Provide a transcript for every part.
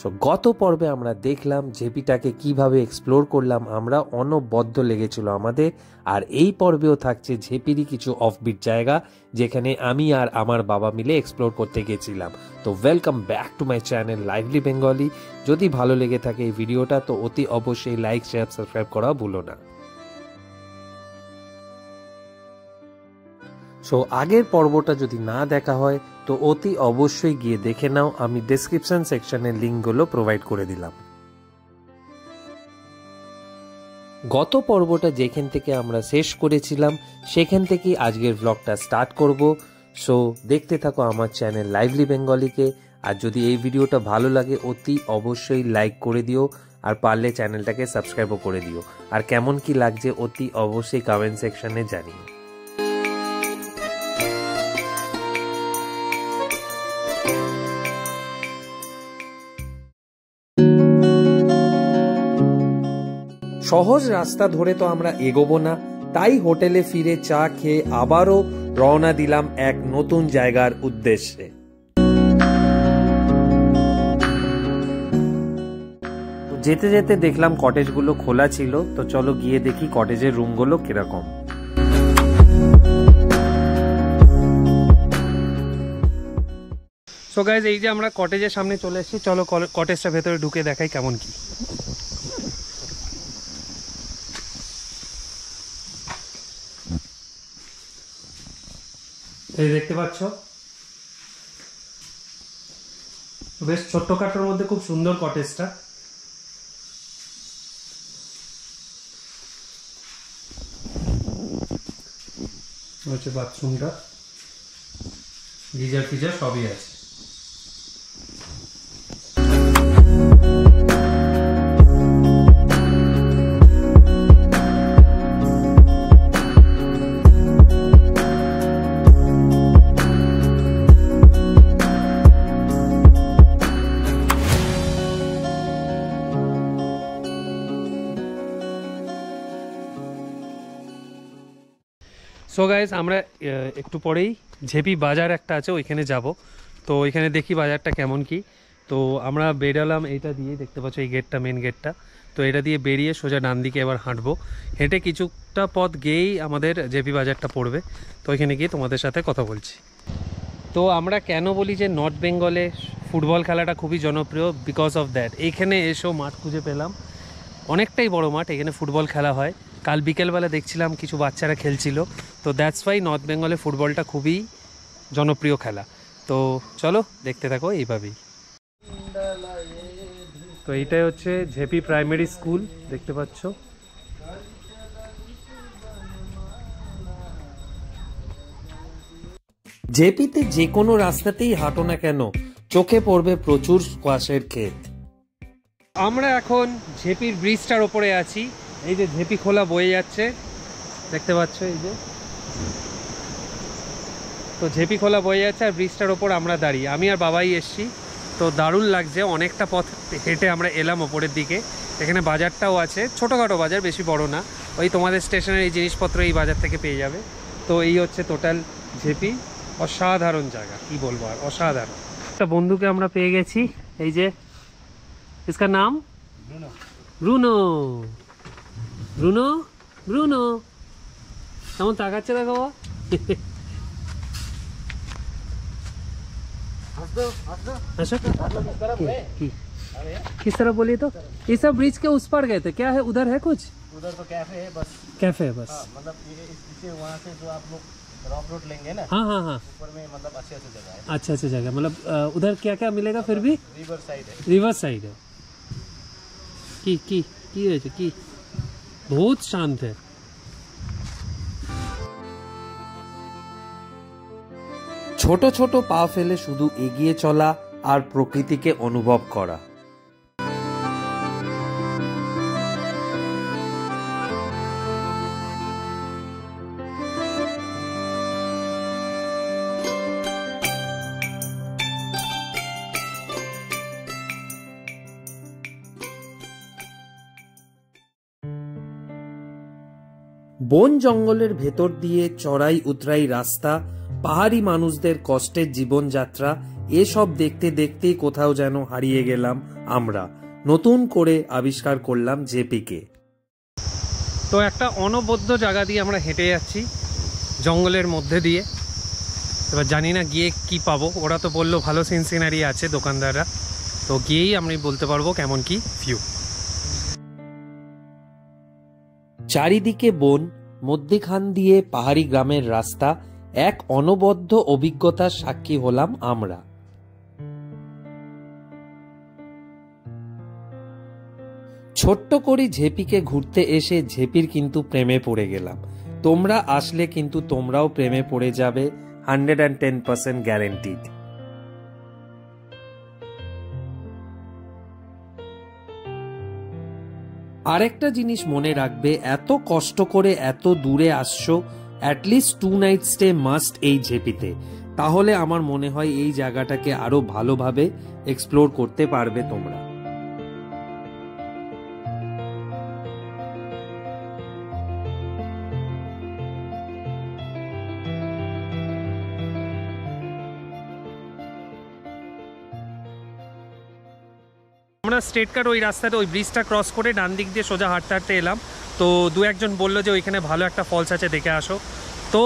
So গত পর্বে আমরা দেখলাম জেপিটাকে কিভাবে এক্সপ্লোর করলাম আমরা, অনবদ্য লেগেছিল আমাদের। আর এই পর্বেও থাকছে ঝেপিরই কিছু অফবিট জায়গা যেখানে আমি আর আমার বাবা মিলে এক্সপ্লোর করতে গেছিলাম। তো welcome back to my channel lively Bengali. যদি ভালো লেগে থাকে এই ভিডিওটা তো অতি অবশ্যই লাইক শেয়ার সাবস্ক্রাইব করা ভুলো না। সো আগের পর্বটা যদি না দেখা হয় তো অতি অবশ্যই গিয়ে দেখে নাও, আমি ডেসক্রিপশন সেকশনের লিঙ্কগুলো প্রোভাইড করে দিলাম। গত পর্বটা যেখান থেকে আমরা শেষ করেছিলাম সেখান থেকেই আজকের ব্লগটা স্টার্ট করব। সো দেখতে থাকো আমার চ্যানেল লাইভলি বেঙ্গলিকে। আর যদি এই ভিডিওটা ভালো লাগে অতি অবশ্যই লাইক করে দিও, আর পারলে চ্যানেলটাকে সাবস্ক্রাইবও করে দিও। আর কেমন কি লাগছে অতি অবশ্যই কমেন্ট সেকশনে জানিও। সহজ রাস্তা ধরে তো আমরা এগোবো না, তাই হোটেলে ফিরে চা খেয়ে আবারও রওনা দিলাম এক নতুন জায়গার উদ্দেশ্যে। যেতে যেতে দেখলাম কটেজগুলো খোলা ছিল, তো চলো গিয়ে দেখি কটেজের রুমগুলো কিরকম। সো গাইজ, এই যে আমরা কটেজের সামনে চলে এসেছি, চলো কটেজটা ভেতরে ঢুকে দেখাই কেমন কি। এই দেখতে পাচ্ছ, বেশ ছোট্টখাটোর মধ্যে খুব সুন্দর কটেজটা। হচ্ছে বাথরুমটা, গিজার ফিজার সবই আছে। সো গাইজ, আমরা একটু পরেই ঝেপি বাজার একটা আছে ওইখানে যাব। তো ওইখানে দেখি বাজারটা কেমন কি। তো আমরা বেরোলাম এইটা দিয়ে, দেখতে পাচ্ছ এই গেটটা, মেন গেটটা। তো এটা দিয়ে বেরিয়ে সোজা ডান দিকে এবার হাঁটবো। হেঁটে কিছুটা পথ গিয়েই আমাদের ঝেপি বাজারটা পড়বে। তো ওইখানে গিয়ে তোমাদের সাথে কথা বলছি। তো আমরা কেন বলি যে নর্থ বেঙ্গলে ফুটবল খেলাটা খুবই জনপ্রিয়, বিকজ অফ দ্যাট। এইখানে এসেও মাঠ খুঁজে পেলাম, অনেকটাই বড় মাঠ, এখানে ফুটবল খেলা হয়। কাল বিকেলবেলা দেখছিলাম কিছু বাচ্চারা খেলছিল। তো দ্যাটস ওয়াই নর্থ বেঙ্গলে ফুটবলটা খুবই জনপ্রিয় খেলা। তো চলো দেখতে থাকো এইভাবেই। তো এইটাই হচ্ছে ঝেপি প্রাইমারি স্কুল, দেখতে পাচ্ছ। ঝেপিতে যে কোনো রাস্তাতেই হাঁটো না কেন চোখে পড়বে প্রচুর স্কোয়াশের ক্ষেত। আমরা এখন ঝেপির ব্রিজটার ওপরে আছি। এই যে ঝেপি খোলা বয়ে যাচ্ছে, দেখতে পাচ্ছ এই যে। তো ঝেপি খোলা বয়ে যাচ্ছে আর ব্রিজটার ওপর আমরা দাঁড়িয়ে, আমি আর বাবাই এসছি। তো দারুণ লাগছে, অনেকটা পথ হেঁটে আমরা এলাম ওপরের দিকে। এখানে বাজারটাও আছে, ছোটোখাটো বাজার, বেশি বড় না। ওই তোমাদের স্টেশনের এই জিনিসপত্র এই বাজার থেকে পেয়ে যাবে। তো এই হচ্ছে টোটাল ঝেপি। অসাধারণ জায়গা, কি বলবো আর, অসাধারণ। একটা বন্ধুকে আমরা পেয়ে গেছি, এই যে। इसका नाम ব্রুনো। ব্রুনো ব্রুনো কেমন তাকাচ্ছে দেখো। किस तरह बोलिए तो ये सब ब्रिज के उस पार गए थे, क्या है उधर है कुछ? उधर तो कैफे है बस। कैफे है बस। मतलब इसे वहाँ से जो आप लोग रॉक रोड लेंगे ना। हाँ हाँ हाँ, ऊपर में मतलब अच्छे अच्छे जगह है। अच्छे अच्छे जगह, मतलब उधर क्या क्या मिलेगा फिर भी? रिवर साइड है। रिवर साइड है की बहुत शांत है। ছোট ছোট পা ফেলে শুধু এগিয়ে চলা আর প্রকৃতিকে অনুভব করা। বন জঙ্গলের ভেতর দিয়ে চড়াই উতরাই রাস্তা, পাহাড়ি মানুষদের কষ্টের জীবনযাত্রা, এসব দেখতে দেখতেই কোথাও যেন হারিয়ে গেলাম আমরা। নতুন করে আবিষ্কার করলাম জেপিকে। তো একটা অনবদ্য জায়গা দিয়ে আমরা হেঁটে যাচ্ছি, জঙ্গলের মধ্যে দিয়ে। এবার জানি না গিয়ে কি পাবো, ওরা তো বললো ভালো সিনারি আছে দোকানদাররা, তো গিয়েই আমি বলতে পারবো কেমন কি ভিউ। চারিদিকে বন, মধ্যখান দিয়ে পাহাড়ি গ্রামের রাস্তা, এক অনবদ্য অভিজ্ঞতার সাক্ষী হলাম আমরা। ছোট্ট করে ঝেপিকে ঘুরতে এসে ঝেপির কিন্তু প্রেমে পড়ে গেলাম। তোমরা আসলে কিন্তু তোমরাও প্রেমে পড়ে যাবে, 110% গ্যারেন্টিড। আরেকটা জিনিস মনে রাখবে, এত কষ্ট করে এত দূরে আসছো, অ্যাটলিস্ট 2 নাইট স্টে মাস্ট এই ঝেপিতে। তাহলে আমার মনে হয় এই জায়গাটাকে আরো ভালোভাবে এক্সপ্লোর করতে পারবে তোমরা। আমরা স্ট্রেট কাট ওই রাস্তাতে ওই ব্রিজটা ক্রস করে ডান দিক দিয়ে সোজা হাঁটতে হাঁটতে এলাম। তো দু একজন বললো যে ওইখানে ভালো একটা ফলস আছে, দেখে আসো। তো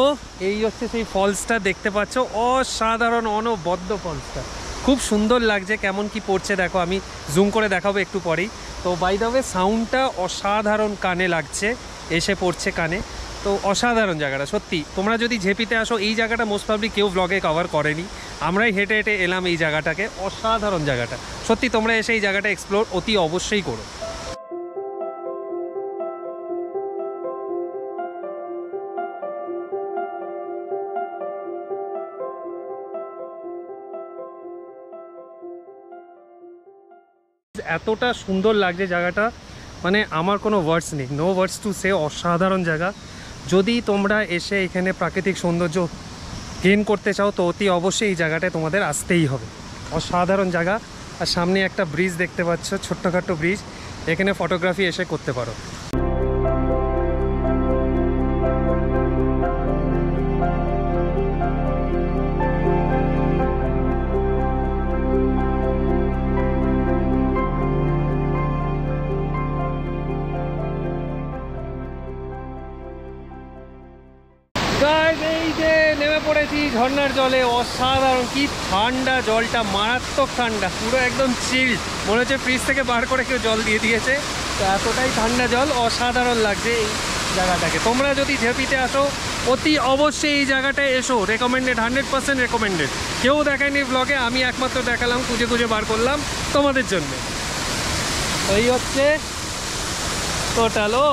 এই হচ্ছে সেই ফলসটা, দেখতে পাচ্ছ, অসাধারণ অনবদ্য ফলসটা, খুব সুন্দর লাগছে। কেমন কি পড়ছে দেখো, আমি জুম করে দেখাবো একটু পরেই। তো বাই দ্য ওয়ে সাউন্ডটা অসাধারণ কানে লাগছে, এসে পড়ছে কানে। তো অসাধারণ জায়গাটা সত্যি। তোমরা যদি ঝেপিতে আসো, এই জায়গাটা মোস্ট প্রবাবলি কেউ ব্লগে কভার করেনি, আমরাই হেঁটে হেঁটে এলাম এই জায়গাটাকে। অসাধারণ জায়গাটা সত্যি, তোমরা এসে এই জায়গাটা এক্সপ্লোর অতি অবশ্যই করো। এতটা সুন্দর লাগছে জায়গাটা, মানে আমার কোনো ওয়ার্ডস নেই, নো ওয়ার্ডস টু সে। অসাধারণ জায়গা। যদি তোমরা এসে এখানে প্রাকৃতিক সৌন্দর্য গেইন করতে চাও, তো অতি অবশ্যই এই জায়গাটায় তোমাদের আসতেই হবে। অসাধারণ জায়গা। আর সামনে একটা ব্রিজ দেখতে পাচ্ছ, ছোট্টখাট্টো ব্রিজ, এখানে ফটোগ্রাফি এসে করতে পারো। এই যে নেমে পড়েছি ঝর্ণার জলে, অসাধারণ, কি ঠান্ডা জলটা, মারাত্মক ঠান্ডা, পুরো একদম চিল, মনে হচ্ছে ফ্রিজ থেকে বার করে কেউ জল দিয়ে দিয়েছে। তো এতটাই ঠান্ডা জল, অসাধারণ লাগছে এই জায়গাটাকে। তোমরা যদি ঝেপিতে আসো, অতি অবশ্যই এই জায়গাটায় এসো, রেকমেন্ডেড, 100% রেকমেন্ডেড। কেউ দেখায়নি ব্লগে, আমি একমাত্র দেখালাম, খুঁজে খুঁজে বার করলাম তোমাদের জন্য। এই হচ্ছে টোটাল। ও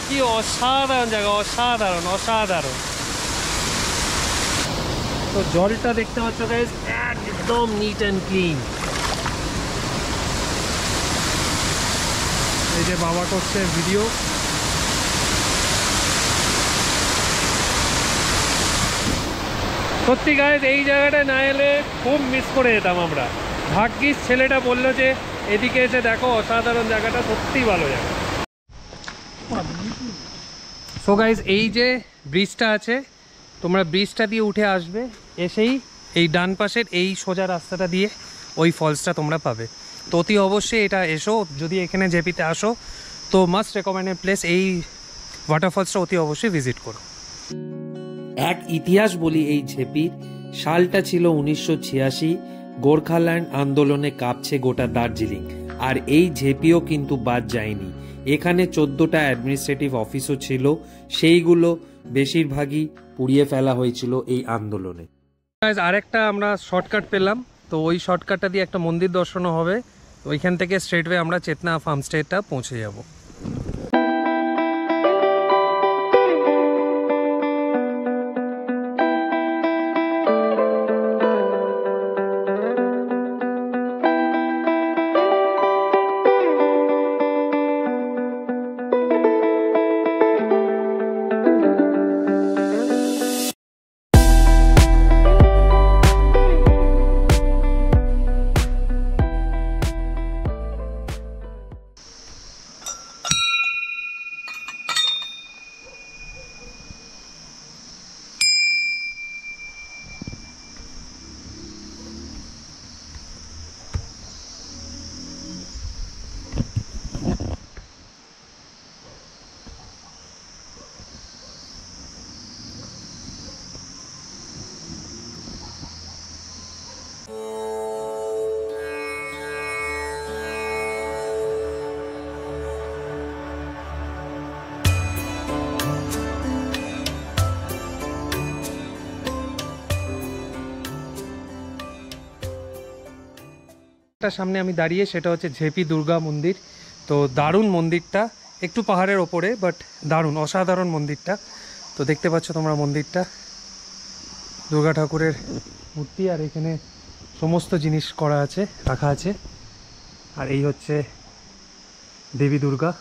কি অসাধারণ জায়গা, অসাধারণ অসাধারণ। তো জলটা দেখতে পাচ্ছ গাইস, একদম নিট অ্যান্ড ক্লিন। এই যে বাবা করছে ভিডিও। সত্যি গাইস, এই জায়গাটা না এলে খুব মিস করে যেতাম আমরা। ভাগ্যিস ছেলেটা বললো যে এদিকে এসে দেখো, অসাধারণ জায়গাটা, সত্যি ভালো জায়গা। সো গাইস, এই যে ব্রিজটা আছে, তোমরা ব্রিজটা দিয়ে উঠে আসবে, এসেই এই ডান পাশের এই সোজা রাস্তাটা দিয়ে ওই ফলসটা তোমরা পাবে। তো অতি অবশ্যই এটা এসো, যদি এখানে জেপিতে আসো তো মাস্ট রেকমেন্ডেড প্লেস, এই ওয়াটারফলসটা অতি অবশ্যই ভিজিট করো। এক ইতিহাস বলি এই ঝেপির। সালটা ছিল 1986, গোর্খাল্যান্ড আন্দোলনে কাঁপছে গোটা দার্জিলিং। আর এই ঝেপিও কিন্তু বাদ যায়নি। এখানে 14টা অ্যাডমিনিস্ট্রেটিভ অফিসও ছিল, সেইগুলো বেশিরভাগই পুড়িয়ে ফেলা হয়েছিল এই আন্দোলনে। আরেকটা আমরা শর্টকাট পেলাম, তো ওই শর্টকাটটা দিয়ে একটা মন্দির দর্শনও হবে। ওইখান থেকে স্ট্রেটওয়ে আমরা চেতনা ফার্মস্টেটা পৌঁছে যাব। একটা সামনে আমি দাঁড়িয়ে, সেটা হচ্ছে ঝেপি দুর্গা মন্দির। তো দারুণ মন্দিরটা, একটু পাহাড়ের ওপরে, বাট দারুণ অসাধারণ মন্দিরটা। তো দেখতে পাচ্ছ তোমরা মন্দিরটা, দুর্গা ঠাকুরের মূর্তি, আর এখানে সমস্ত জিনিস করা আছে, রাখা আছে। আর এই হচ্ছে দেবী দুর্গা।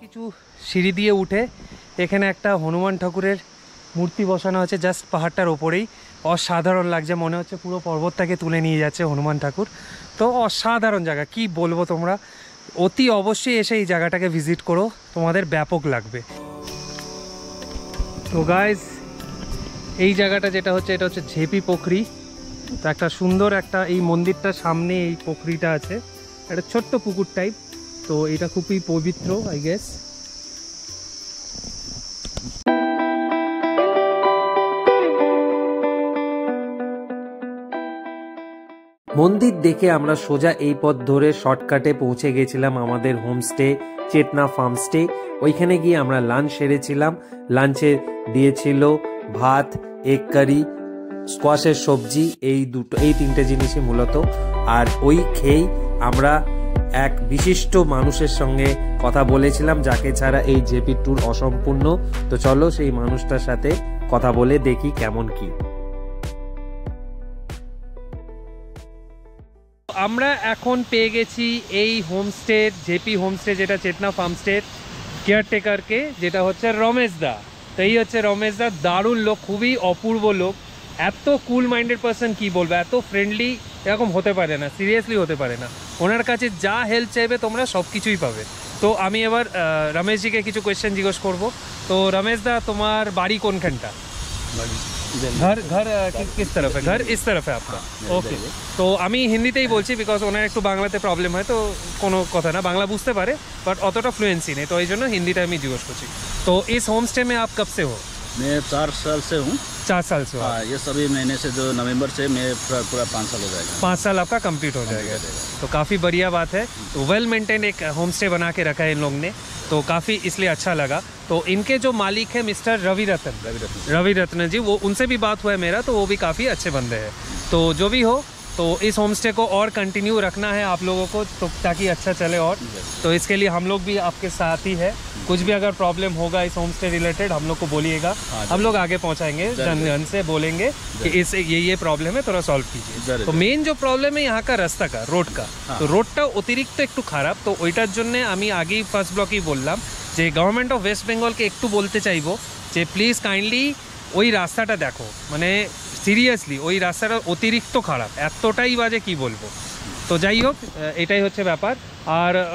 কিছু সিঁড়ি দিয়ে উঠে এখানে একটা হনুমান ঠাকুরের মূর্তি বসানো আছে জাস্ট পাহাড়টার ওপরেই। অসাধারণ লাগছে, মনে হচ্ছে পুরো পর্বতটাকে তুলে নিয়ে যাচ্ছে হনুমান ঠাকুর। তো অসাধারণ জায়গা, কি বলবো, তোমরা অতি অবশ্যই এসে এই জায়গাটাকে ভিজিট করো, তোমাদের ব্যাপক লাগবে। তো গাইজ, এই জায়গাটা যেটা হচ্ছে, এটা হচ্ছে ঝেপি পোখরি। তো একটা সুন্দর একটা, এই মন্দিরটার সামনে এই পোখরিটা আছে, একটা ছোট্ট পুকুর টাইপ। তো এটা খুবই পবিত্র, আই গেস। মন্দির দেখে আমরা সোজা এই পথ ধরে শর্টকাটে পৌঁছে গেছিলাম আমাদের হোমস্টে চেতনা ফার্মস্টে। ওইখানে গিয়ে আমরা লাঞ্চ সেরেছিলাম। লাঞ্চে দিয়েছিল ভাত, এগ কারি, স্কোয়াশের সবজি, এই তিনটে জিনিসই মূলত। আর ওই খেয়েই আমরা এক বিশিষ্ট মানুষের সঙ্গে কথা বলেছিলাম, যাকে ছাড়া এই জেপি ট্যুর অসম্পূর্ণ। তো চলো সেই মানুষটার সাথে কথা বলে দেখি কেমন কি। আমরা এখন পেয়ে গেছি এই হোমস্টে, জেপি হোমস্টে, যেটা চেতনা ফার্মস্টের কেয়ারটেকারকে, যেটা হচ্ছে রমেশ দা। তো এই হচ্ছে রমেশ দা, দারুণ লোক, খুবই অপূর্ব লোক, এত কুল মাইন্ডেড পার্সন, কি বলবো, এত ফ্রেন্ডলি এরকম হতে পারে না, সিরিয়াসলি হতে পারে না। ওনার কাছে যা হেল্প চাইবে তোমরা সব কিছুই পাবে। তো আমি এবার রমেশজিকে কিছু কোয়েশ্চেন জিজ্ঞেস করবো। তো রমেশ দা, তোমার বাড়ি কোনখানটা? घर घर किस तरफ है? घर इस तरफ है आपका? ओके। तो আমি হিন্দিতেই বলছি, বিকজ ওনার একটু বাংলাতে প্রবলেম হয়, তো কোনো কথা না, বাংলা বুঝতে পারে বাট অতটা ফ্লুয়েন্সি নেই, তো এই জন্য হিন্দিটা আমি জিজ্ঞেস করছি। তো इस होम स्टे में आप कब से हो? मैं 4 साल से हूँ। 4 साल से हो? ये सभी महीने से, जो नवंबर से, मैं पूरा 5 साल हो जाएगा। 5 साल आपका कंप्लीट हो जाएगा, तो काफ़ी बढ़िया बात है। तो वेल मेंटेन एक होम स्टे बना के रखा है इन लोग ने, तो काफ़ी इसलिए अच्छा लगा। तो इनके जो मालिक है मिस्टर रवि रत्न जी, वो उनसे भी बात हुआ है मेरा, तो वो भी काफ़ी अच्छे बंदे हैं। तो जो भी हो, तो इस होम स्टे को और कंटिन्यू रखना है आप लोगों को, तो ताकि अच्छा चले। और तो इसके लिए हम लोग भी आपके साथ ही है। कुछ भी अगर प्रॉब्लम होगा इस होम स्टे रिलेटेड, हम लोग को बोलिएगा, हम लोग आगे पहुंचाएंगे, जन से बोलेंगे कि इस ये प्रॉब्लम है, थोड़ा सॉल्व कीजिए। तो मेन जो प्रॉब्लम है यहाँ का रास्ता का, रोड का, तो रोडটা অতিরিক্ত একটু খারাপ। তো ওইটার জন্য আমি আগেই ফার্স্ট ব্লকেই বললাম যে গভর্নমেন্ট অফ ওয়েস্ট বেঙ্গলকে একটু বলতে চাইবো যে প্লিজ কাইন্ডলি ওই রাস্তাটা দেখো, মানে সিরিয়াসলি ওই রাস্তাটা অতিরিক্ত খারাপ, এতটাই বাজে কি বলবো। तो যাই হোক, এটাই হচ্ছে ব্যাপার।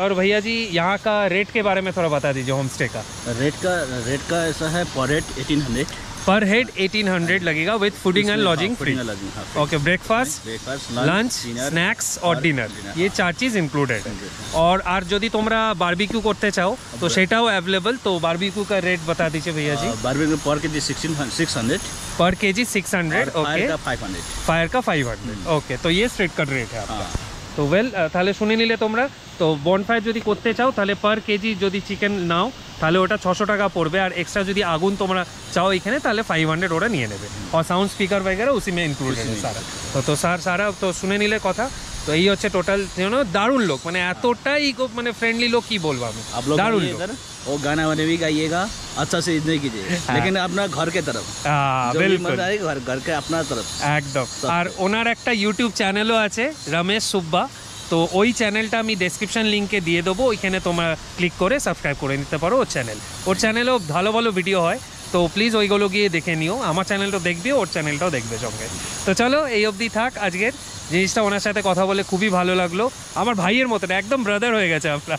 और भैया जी, यहाँ का रेट के बारे में थोड़ा बता दीजिए होम स्टे का। रेट का ऐसा है, पर हेड 1800, पर हेड 1800 लगेगा with fooding and lodging free. Okay, breakfast, lunch, snacks और डिनर, ये 4 चीज़ इंक्लूडेड है। और যদি তোমরা বারবিকিউ করতে চাও তো সেটাও অ্যাভেলেবল। তো বারবিকিউ का रेट बता दीजिए भैया जी। बारबेक्यू पर केजी 600, पर केजी 600। ओके, फायर का 500। ओके, तो ये स्ट्रेट कट रेट है आपका। তো ওয়েল, তাহলে শুনে নিলে তোমরা। তো বনফায়ার যদি করতে চাও তাহলে পার কেজি যদি চিকেন নাও তাহলে ওটা 600 টাকা পড়বে, আর এক্সট্রা যদি আগুন তোমরা চাও এখানে তাহলে 500 ওরা নিয়ে নেবে। আর সাউন্ড স্পিকার वगैरह उसी में इंक्लूडेड है सारा। तो सारा तो শুনে নিলে কথা। তো এই হচ্ছে টোটাল, দারুণ লোক, মানে এতটাই মানে ফ্রেন্ডলি লোক, কি বলবো আমি, দারুণ লোক। वो गाना वाने भी गाइएगा, अच्छा से एंजॉय कीजिए, लेकिन अपना घर के तरफ, बिल्कुल घर के अपना तरफ একদম। আর ওনার একটা ইউটিউব চ্যানেলও আছে, রমেশ সুব্বা। তো ওই চ্যানেলটা আমি ডেসক্রিপশন লিঙ্কে দিয়ে দেবো, ওইখানে তোমরা ক্লিক করে সাবস্ক্রাইব করে নিতে পারো ওর চ্যানেলেও ভালো ভালো ভিডিও হয়। তো প্লিজ ওইগুলো গিয়ে দেখে নিও, আমার চ্যানেলটাও দেখবে, ওর চ্যানেলটাও দেখবে সঙ্গে। তো চলো এই অবধি থাক আজকের জিনিসটা, ওনার সাথে কথা বলে খুবই ভালো লাগলো, আমার ভাইয়ের মতন একদম ব্রাদার হয়ে গেছে আমরা।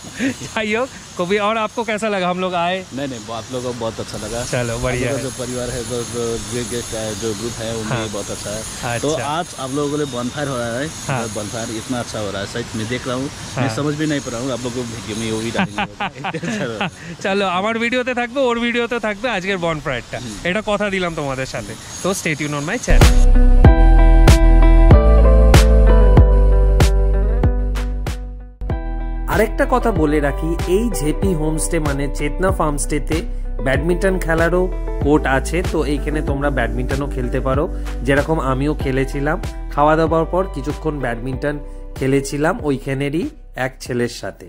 যাই হোক কবি, और आपको कैसा लगा हम लोग आए? नहीं आप लोगों को बहुत अच्छा लगा। चलो बढ़िया है। जो परिवार है, जो ग्रुप है उनमें हाँ। बहुत अच्छा है। अच्छा। तो आज आप लोगों के लिए बॉनफायर हो रहा है। हाँ। बॉनफायर इतना अच्छा हो रहा है, सच मैं देख रहा हूँ। हाँ। मैं समझ भी नहीं पा रहा हूँ, आप लोगों को वीडियो में वो भी डालेंगे। চলো আমার ভিডিওতে থাকবে, ওর ভিডিওতে থাকবে আজকের বনফায়ারটা, এটা কথা দিলাম তোমাদের সাথে। তো stay tune on my channel. আরেকটা কথা বলে রাখি, এই জেপি হোমস্টে মানে চেতনা ফার্ম স্টেতে ব্যাডমিন্টন খেলারও কোর্ট আছে, তো এইখানে তোমরা ব্যাডমিন্টনও খেলতে পারো, যেরকম আমিও খেলেছিলাম। খাওয়া দাওয়ার পর কিছুক্ষণ ব্যাডমিন্টন খেলেছিলাম ওইখানেরই এক ছেলের সাথে।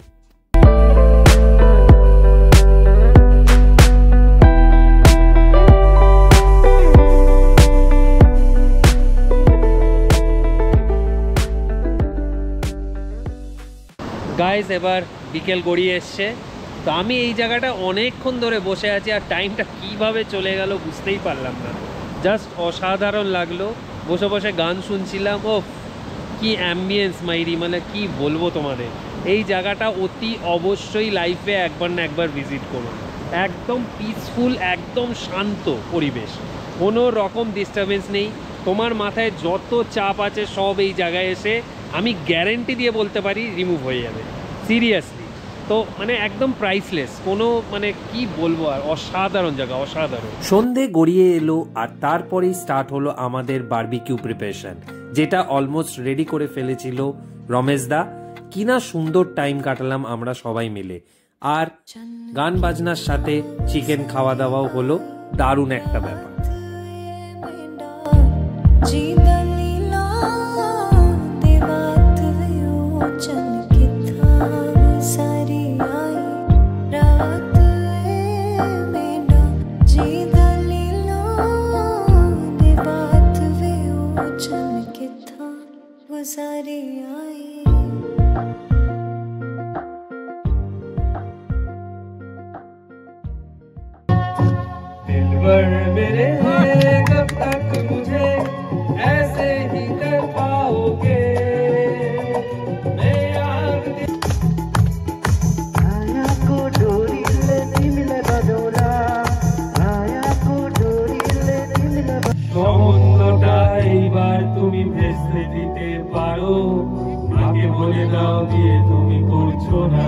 গাইস এবার বিকেল গড়িয়ে এসছে, তো আমি এই জায়গাটা অনেকক্ষণ ধরে বসে আছি, আর টাইমটা কিভাবে চলে গেল বুঝতেই পারলাম না। জাস্ট অসাধারণ লাগলো, বসে বসে গান শুনছিলাম। ও কি অ্যাম্বিয়েন্স মাইরি, মানে কি বলবো তোমাদের, এই জায়গাটা অতি অবশ্যই লাইফে একবার না একবার ভিজিট করুন। একদম পিসফুল, একদম শান্ত পরিবেশ, কোনো রকম ডিস্টারবেন্স নেই। তোমার মাথায় যত চাপ আছে সব এই জায়গায় এসে আমি গ্যারেন্টি দিয়ে বলতে পারি রিমুভ হয়ে যাবে, সিরিয়াসলি। তো মানে একদম প্রাইসলেস, কোনো মানে কি বলবো, আর অসাধারণ জায়গা, অসাধারণ। সন্ধে গড়িয়ে এলো আর তারপরেই স্টার্ট হলো আমাদের বারবিকিউ প্রিপারেশন, যেটা অলমোস্ট রেডি করে ফেলেছিল রমেশ দা। কিনা সুন্দর টাইম কাটালাম আমরা সবাই মিলে, আর গান বাজনার সাথে চিকেন খাওয়া দাওয়াও হলো, দারুণ একটা ব্যাপার। मेरे कब तक मुझे ऐसे ही कर पाओगे, मैं आया को डोरी ले मिले बदोला, आया को डोरी ले मिले সমুদ্রটা এইবার তুমি ভেসে দিতে পারো, মাকে বলে দাও বিয়ে তুমি করছো না।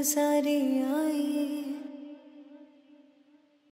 सारी